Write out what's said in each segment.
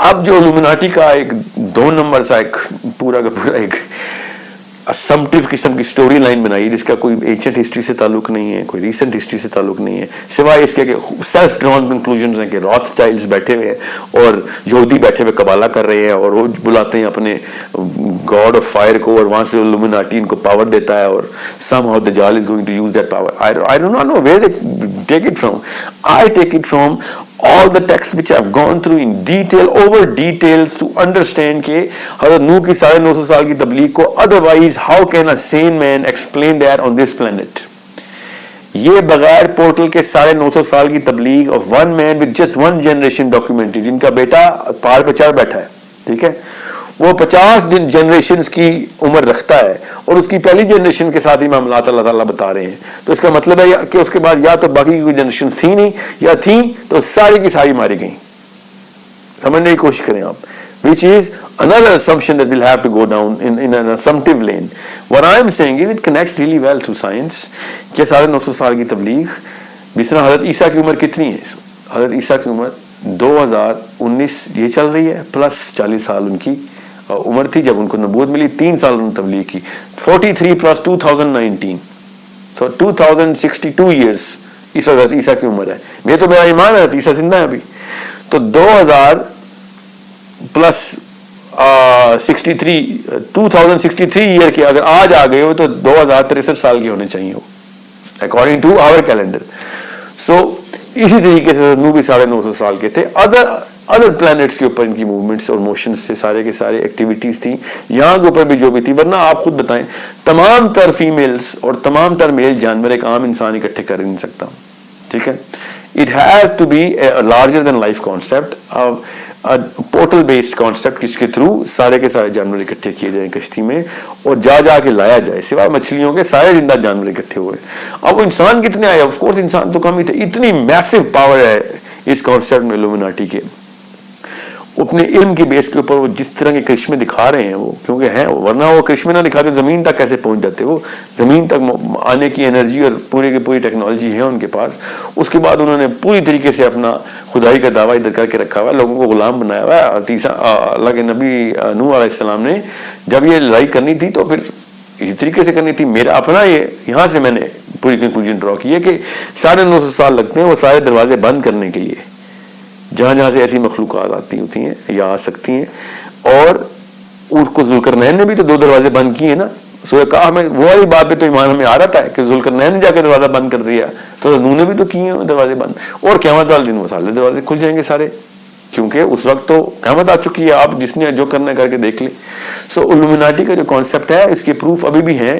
اب جو الومناٹی کا ایک 2 نمبر سا ایک پورا کا پورا ایک اسمپٹیو قسم کی سٹوری لائن بنائی جس کا کوئی اینشنٹ ہسٹری سے تعلق نہیں ہے, کوئی ریسنٹ ہسٹری سے تعلق نہیں ہے, سوائے اس کے کہ سیلف ڈرون کنکلوژنز ہیں کہ روتھ اسٹائلز بیٹھے ہوئے ہیں اور یہودی بیٹھے ہوئے قبالہ کر رہے ہیں اور وہ بلاتے ہیں اپنے گاڈ آف فائر کو, اور وہاں سے الومناٹی ان کو پاور دیتا ہے, اور سم ہاؤ دجال is going to use that power. I do not know where they take it from. I take it from all the texts which I have gone through in detail, over details to understand کہ حضرت نوح کی 950 سال کی تبلیغ کو, otherwise how can a sane man explain that on this planet. یہ بغیر portal کے 950 سال کی تبلیغ of one man with just one generation documented, جن کا بیٹا پہاڑ پہ چڑھ بیٹھا ہے, ٹھیک ہے, وہ 50 جنریشنز کی عمر رکھتا ہے اور اس کی پہلی جنریشن کے ساتھ ہی معاملات اللہ تعالیٰ بتا رہے ہیں. تو اس کا مطلب ہے کہ اس کے بعد یا تو باقی کی کوئی جنریشن تھی نہیں, یا تھیں تو ساری کی ساری ماری گئیں. سمجھنے کی کوشش کریں آپ, which is another assumption that we'll have to go down in an assumptive lane. What I am saying is it connects really well to science کہ 950 سال کی تبلیغ. جس طرح حضرت عیسیٰ کی عمر کتنی ہے؟ حضرت عیسیٰ کی عمر 2019 یہ چل رہی ہے, پلس 40 سال ان کی عمر تھی جب ان کو نبوت ملی, 3 سال انہوں نے تبلیغ کی, 43 پلس 2019, so 2062 years اس وقت عیسیٰ کی عمر ہے. یہ تو میرا ایمان ہے عیسیٰ زندہ ہے ابھی. تو 2000 پلس 2063 ایئر کے اگر آج آ گئے ہو تو 2063 سال کے ہونے چاہیے ہو اکارڈنگ ٹو آور کیلنڈر. سو اسی طریقے سے نوح بھی 950 سال کے تھے. ادر پلانٹس کے اوپر ان کی موومنٹس اور موشنز سے سارے کے سارے ایکٹیویٹیز تھیں, یہاں کے اوپر بھی جو بھی تھی. ورنہ آپ خود بتائیں, تمام تر فیمیلز اور تمام تر میل جانور ایک عام انسان اکٹھے کر نہیں سکتا, ٹھیک ہے. It has to be a larger than life concept, a portal based concept جس کے تھرو سارے کے سارے جانور اکٹھے کیے جائیں کشتی میں اور جا کے لایا جائے, سوائے مچھلیوں کے سارے زندہ جانور اکٹھے ہوئے. اب وہ انسان کتنے آئے؟ آف کورس انسان تو کم ہی تھے. اتنی میسو پاور ہے اس کانسیپٹ میں الومناٹی کے. اپنے علم کے بیس کے اوپر وہ جس طرح کے کرشمے دکھا رہے ہیں وہ کیونکہ ہیں, ورنہ وہ کرشمے نہ دکھاتے زمین تک کیسے پہنچ جاتے. وہ زمین تک آنے کی انرجی اور پوری کی پوری ٹیکنالوجی ہے ان کے پاس. اس کے بعد انہوں نے پوری طریقے سے اپنا خدائی کا دعویٰ ادھر کر کے رکھا ہوا ہے, لوگوں کو غلام بنایا ہوا ہے. اللہ کے نبی نوح علیہ السلام نے جب یہ لڑائی کرنی تھی تو پھر اسی طریقے سے کرنی تھی. میرا اپنا یہاں سے میں نے پوری کنکلوژن ڈرا کی ہے کہ 950 سال لگتے ہیں وہ سارے دروازے بند کرنے کے لیے, جہاں سے ایسی مخلوقات آتی ہوتی ہیں یا آ سکتی ہیں. اور اس کو ذوالقرنین نے بھی تو 2 دروازے بند کیے نا. سورہ کہف میں وہ والی بات پہ تو ایمان ہمیں آ رہا تھا کہ ذوالقرنین نے جا کے دروازہ بند کر دیا, تو نوح نے بھی تو کیے ہیں دروازے بند. اور قیامت والے دن وہ سارے دروازے کھل جائیں گے سارے, کیونکہ اس وقت تو قیامت آ چکی ہے. آپ جس نے جو کرنا ہے کر کے دیکھ لیں. سو الومناٹی کا جو کانسیپٹ ہے اس کے پروف ابھی بھی ہیں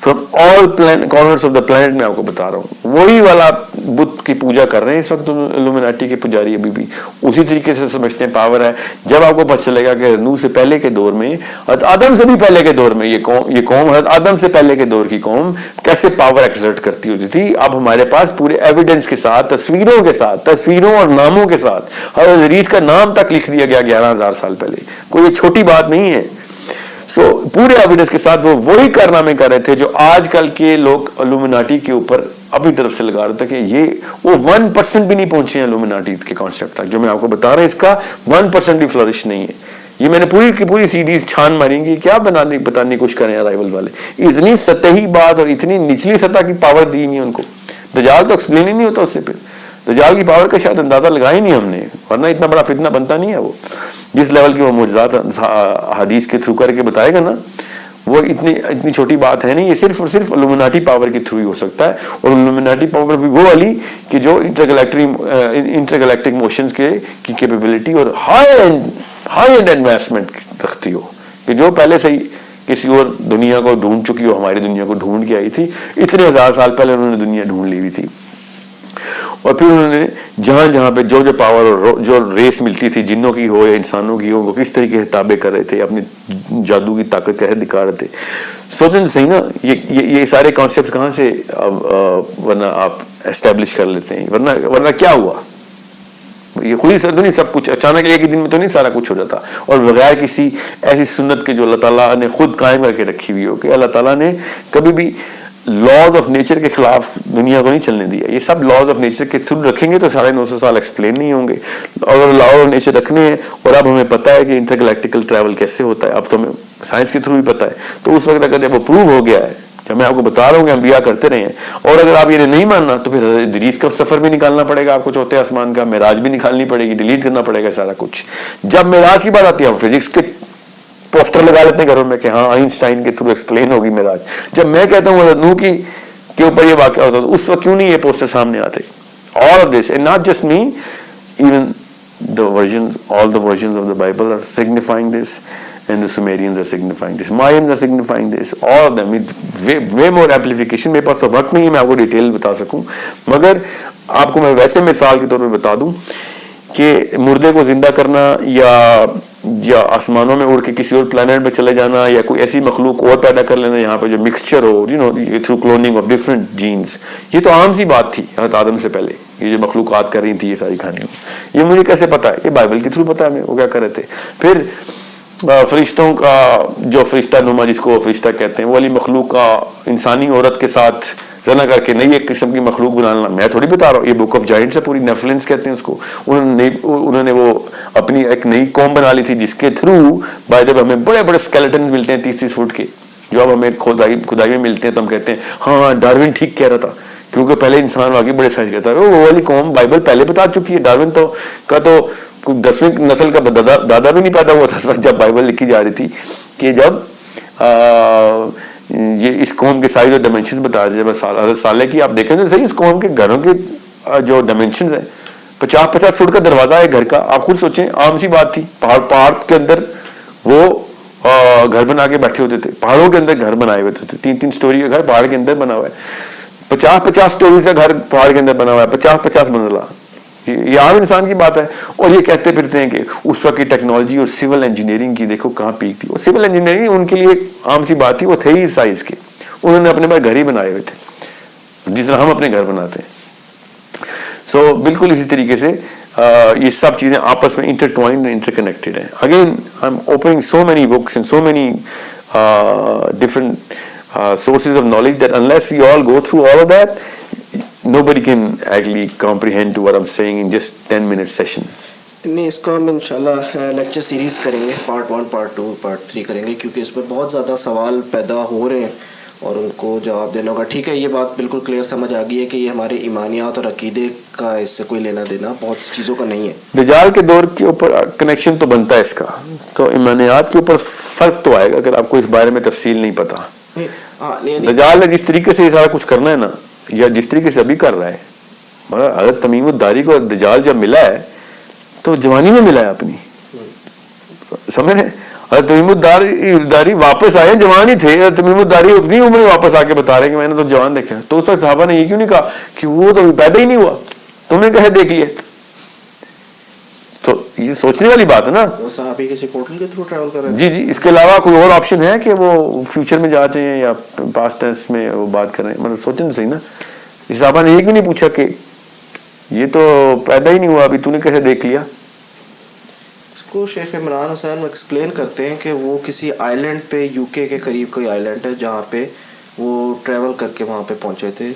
from all corners of the planet. میں آپ کو بتا رہا ہوں وہی والا بت کی پوجا کر رہے ہیں اس وقت الومناٹی کے پجاری ابھی بھی اسی طریقے سے سمجھتے ہیں پاور ہے. جب آپ کو پتہ چلے گا کہ نوح سے پہلے کے دور میں, حضرت آدم سے بھی پہلے کے دور میں یہ قوم حضرت آدم سے پہلے کے دور کی قوم کیسے پاور ایکسرٹ کرتی ہوتی تھی. اب ہمارے پاس پورے ایویڈنس کے ساتھ, تصویروں کے ساتھ, تصویروں اور ناموں کے ساتھ حضرت ادریس کا نام تک لکھ دیا گیا 11,000 سال پہلے. کوئی چھوٹی بات نہیں ہے. سو پورے ایویڈنس کے ساتھ وہ وہی کارنامے کر رہے تھے جو آج کل کے لوگ الومناٹی کے اوپر اپنی طرف سے لگا رہے تھے کہ یہ وہ 1% بھی نہیں پہنچے ہیں الومناٹی کے کانسیپٹ تک. جو میں آپ کو بتا رہا ہوں اس کا 1% بھی فلرش نہیں ہے. یہ میں نے پوری کی پوری سیریز چھان ماری گی, کیا بتانے کی کوشش کریں ارائیول والے. اتنی سطحی بات اور اتنی نچلی سطح کی پاور دی نہیں ان کو. دجال تو ایکسپلین ہی نہیں ہوتا اس سے. پھر دجال کی پاور کا شاید اندازہ لگا ہی نہیں ہم نے, ورنہ اتنا بڑا فتنہ بنتا نہیں ہے. وہ جس لیول کی وہ معجزات حدیث کے تھرو کر کے بتائے گا نا, وہ اتنی چھوٹی بات ہے نہیں. یہ صرف اور صرف الومناٹی پاور کے تھرو ہی ہو سکتا ہے. اور الومناٹی پاور بھی وہ والی کہ جو انٹرگلیکٹک موشنز کی کیپیبلٹی اور ہائی اینڈ انویسٹمنٹ رکھتی ہو, کہ جو پہلے سے ہی کسی اور دنیا کو ڈھونڈ چکی ہو, ہماری دنیا کو ڈھونڈ کے آئی تھی. اتنے 1000 سال پہلے انہوں نے دنیا ڈھونڈ لی ہوئی تھی. اور پھر انہوں نے جہاں پہ جو پاور اور جو ریس ملتی تھی, جنوں کی ہو یا انسانوں کی ہو, وہ کس طریقے سے تابع کر رہے تھے, اپنی جادو کی طاقت کیسے دکھا رہے تھے. سوچیں تو صحیح نا, یہ سارے کانسیپٹس کہاں سے ورنہ آپ اسٹیبلش کر لیتے ہیں. ورنہ کیا ہوا, یہ خود ہی نہیں سب کچھ اچانک ایک ہی دن میں تو نہیں سارا کچھ ہو جاتا. اور بغیر کسی ایسی سنت کے جو اللہ تعالیٰ نے خود قائم کر کے رکھی ہوئی ہو, کہ اللہ تعالیٰ نے کبھی بھی लॉज ऑफ नेचर के खिलाफ दुनिया को नहीं चलने दिया. ये सब लॉज ऑफ नेचर के थ्रू रखेंगे तो 950 साल एक्सप्लेन नहीं होंगे. और लॉ ऑफ नेचर रखने हैं और अब हमें पता है कि इंटरगैलेक्टिकल ट्रैवल कैसे होता है, अब तो हमें साइंस के थ्रू भी पता है. तो उस वक्त अगर जब वो प्रूव हो गया है, जब मैं आपको बता रहा हूँ कि अंबिया करते रहे हैं, और अगर आप ये नहीं मानना तो फिर इदरीस का सफर भी निकालना पड़ेगा आपको, चौथे आसमान का मेराज भी निकालनी पड़ेगी, डिलीट करना पड़ेगा सारा कुछ. जब मेराज की बात आती है हम फिजिक्स के पोस्टर लगा लेते हैं घरों में कि हाँ आइंस्टाइन के थ्रू एक्सप्लेन होगी मेराज. जब मैं कहता हूँ नूह की के ऊपर ये वाकया होता तो उस वक्त क्यों नहीं ये पोस्टर सामने आते? All of this, and not just me, even the versions, all the versions of the Bible are signifying this, and the Sumerians are signifying this, Mayans are signifying this, all of them with way more amplification. मेरे पास तो वक्त नहीं है मैं आपको detail बता सकूं, मगर आपको मैं वैसे मिसाल के तौर पे बता दूं कि मुर्दे को जिंदा करना या आसमानों में उड़ के किसी और प्लेनेट में चले जाना या कोई ऐसी मखलूक और पैदा कर लेना यहाँ पे जो मिक्सचर हो, you know, through cloning of different genes, ये तो आम सी बात थी हज़रत आदम से पहले. ये जो मखलूक़ात कर रही थी ये सारी कहानियाँ, ये मुझे कैसे पता है? ये बाइबल के थ्रू पता है हमें वो क्या कर रहे थे. फिर फरिश्तों का जो फरिश्ता नुमा जिसको फरिश्ता कहते हैं, वो वाली मखलूक का इंसानी औरत के साथ जना करके नई एक किस्म की मखलूक बनाना, मैं थोड़ी बता रहा हूँ. ये बुक ऑफ जायंट्स है पूरी, नेफिलिम्स कहते हैं उसको. उन्होंने वो अपनी एक नई कौम बना ली थी जिसके थ्रू बाय द वे हमें बड़े बड़े स्केलेटन मिलते हैं 30-30 फुट के, जो अब हमें खुदाई में मिलते हैं. तो हम कहते हैं हाँ डार्विन ठीक कह रहा था, क्योंकि पहले इंसान वाकई बड़े साइज का था. वो वाली कौम बाइबल पहले बता चुकी है. डार्विन तो 10वीं नस्ल का दादा भी नहीं पैदा हुआ था जब बाइबल लिखी जा रही थी, कि जब ये इस कौम के साइज और डायमेंशंस बता रहे. जब साले की आप देखें तो सही, इस कौम के घरों के जो डायमेंशंस हैं, 50-50 फुट का दरवाजा है घर का. आप खुद सोचें, आम सी बात थी. पहाड़ के अंदर वो घर बना के बैठे होते थे, पहाड़ों के अंदर घर बनाए हुए थे. 3-3 स्टोरी का घर पहाड़ के अंदर बना हुआ है, 50-50 स्टोरी का घर पहाड़ के अंदर बना हुआ है, 50-50 मंजिला. ये आम इंसान की बात है. और ये कहते फिरते हैं कि उस वक्त की टेक्नोलॉजी और सिविल इंजीनियरिंग की देखो कहाँ पीक थी. और सिविल इंजीनियरिंग उनके लिए आम सी बात थी, वो थे ही साइज के. उन्होंने अपने पास घर ही बनाए हुए थे जिस तरह हम अपने घर बनाते हैं. सो बिल्कुल इसी तरीके से ये सब चीजें आपस में इंटरट्वाइंड एंड इंटरकनेक्टेड हैं. Again I am opening so many books and so many different sources of knowledge that unless we all go through all of that, nobody can actually comprehend to what I'm saying in just 10-minute session. नहीं, इसको हम इंशाल्लाह lecture series करेंगे, part 1, part 2, part 3 करेंगे, क्योंकि इस पर बहुत ज़्यादा सवाल पैदा हो रहे हैं और उनको जवाब देना होगा. ठीक है, ये बात बिल्कुल क्लियर समझ आ गई है कि ये हमारे ईमानियात और अकीदे का इससे कोई लेना देना बहुत चीज़ों का नहीं है. दज्जाल के दौर के ऊपर कनेक्शन तो बनता है इसका, तो ईमानियात के ऊपर फ़र्क तो आएगा अगर आपको इस बारे में तफसील नहीं पता. दज्जाल ने जिस तरीके से ये सारा कुछ करना है ना, या जिस तरीके से अभी कर रहा है, मगर हज़रत तमीमुद्दारी को दज्जाल जब मिला है तो जवानी में मिला है अपनी, समझ रहे? हज़रत तमीमुद्दारी वापस आए, जवान ही थे. हज़रत तमीमुद्दारी अपनी उम्र वापस आके बता रहे हैं कि मैंने तो जवान देखा. तो उस वक्त सहाबा ने ये क्यों नहीं कहा कि वो तो पैदा ही नहीं हुआ, तुमने कैसे देख लिया? तो ये सोचने वाली बात है ना. वो सहाबी किसी पोर्टल के थ्रू ट्रैवल कर रहे हैं. जी. इसके अलावा कोई और ऑप्शन है कि वो फ्यूचर में जाते हैं या पास्ट टेंस में वो बात कर रहे हैं? मतलब सोचें तो सही ना. इस साहबा ने ये क्यों नहीं पूछा कि ये तो पैदा ही नहीं हुआ अभी, तूने कैसे देख लिया? इसको शेख इमरान हुसैन एक्सप्लेन करते हैं कि वो किसी आइलैंड पे, यूके के करीब कोई आइलैंड है जहाँ पे वो ट्रैवल करके वहाँ पे पहुँचे थे.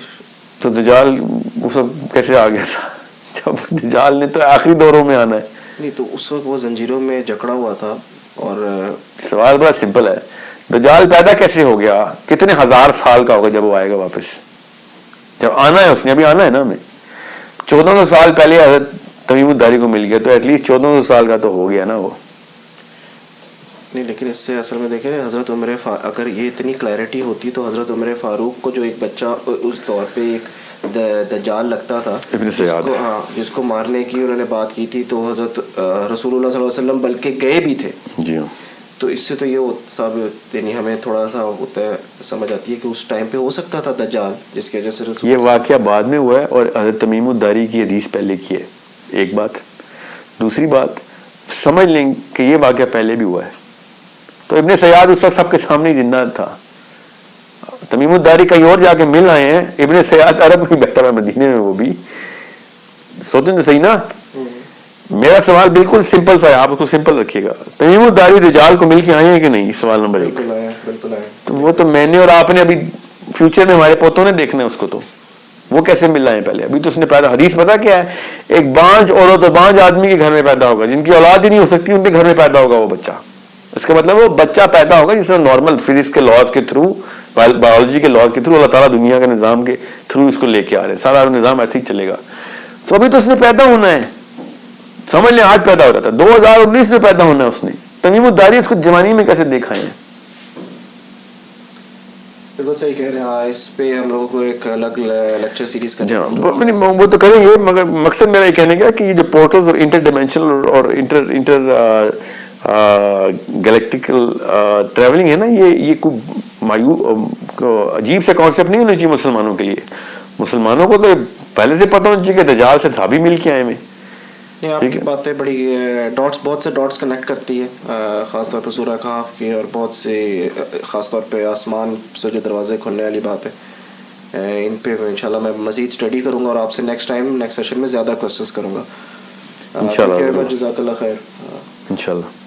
तो दज्जाल उस वक्त कैसे आ गया था? जब दज्जाल ने तो आखिरी दौरों में आना है. नहीं, तो उस वक्त वो जंजीरों में जकड़ा हुआ था. और सवाल बड़ा सिंपल है, दज्जाल पैदा कैसे हो गया? कितने हजार साल का होगा जब वो आएगा वापस? जब आना है उसने, अभी आना है ना हमें. 1400 साल पहले हज़रत तमीमुद्दारी को मिल गया, तो एटलीस्ट 1400 साल का तो हो गया ना वो. नहीं, लेकिन इससे असल में देखें हज़रत उमर अगर ये इतनी क्लैरिटी होती तो हज़रत उमर फारूक को जो एक बच्चा उस दौर पे एक दज्जाल लगता था, जिसको मारने की उन्होंने बात की थी, तो हज़रत रसूलुल्लाह सल्लल्लाहु अलैहि वसल्लम बल्कि गए भी थे. जी. तो इससे तो ये सब यानी हमें थोड़ा सा होता है, समझ आती है कि उस टाइम पे हो सकता था दज्जाल, जिसकी वजह से ये वाकया बाद में हुआ है और हज़रत तमीमुद्दारी की हदीस पहले की है. एक बात. दूसरी बात, समझ लें कि ये वाकया पहले भी हुआ है. तो इब्ने सयाद उस वक्त सबके सामने जिंदा था. तमीमुद्दारी कहीं और जाके मिल आए हैं, इब्ने सयाद अरब में बैठा है मदीने में. वो भी सोचें तो सही ना. मेरा सवाल बिल्कुल सिंपल सा है, आप उसको सिंपल रखिएगा. तमीमुद्दारी दज्जाल को मिल के आए हैं कि नहीं? सवाल नंबर 1. बिल्कुल आए. तो वो तो मैंने और आपने अभी फ्यूचर में हमारे पोतों ने देखना है उसको, तो वो कैसे मिल रहा है पहले? अभी तो उसने पैदा, हदीस पता क्या है, एक बांझ औरत और बांझ आदमी के घर में पैदा होगा, जिनकी औलाद ही नहीं हो सकती, उनके घर में पैदा होगा वो बच्चा। इसका मतलब वो बच्चा पैदा होगा जिसमें नॉर्मल फिजिक्स के लॉज के थ्रू, बायोलॉजी के लॉज के थ्रू, अल्लाह ताला दुनिया के निज़ाम के थ्रू इसको लेके आ रहे हैं, सारा निज़ाम ऐसे ही चलेगा। तो अभी तो उसने पैदा होना है, समझ लें आज पैदा हो रहा था, 2019 में पैदा होना है उसने। तमीमुद्दारी उसको जवानी में कैसे देखा है? बिल्कुल सही कह रहे हैं। हाँ, इस पे हम लोगों को एक अलग लेक्चर सीरीज करनी है, वो तो करेंगे, मगर मकसद मेरा ये कहने का कि ये जो पोर्टल्स और इंटर डिमेंशनल और इंटर गैलेक्टिकल ट्रैवलिंग है ना, ये कोई अजीब सा कॉन्सेप्ट नहीं होना चाहिए मुसलमानों के लिए। मुसलमानों को तो पहले से पता होना चाहिए कि दज्जाल से था भी मिल के आए में। आपकी बातें बड़ी डॉट्स, बहुत से डॉट्स कनेक्ट करती है, ख़ासतौर पर सूरह कहफ की, और बहुत से ख़ासतौर पे आसमान से जो दरवाजे खुलने वाली बात है, इन पे इंशाल्लाह मैं मज़ीद स्टडी करूँगा और आपसे नेक्स्ट सेशन में ज़्यादा क्वेश्चंस करूँगा इंशाल्लाह। इंशाल्लाह।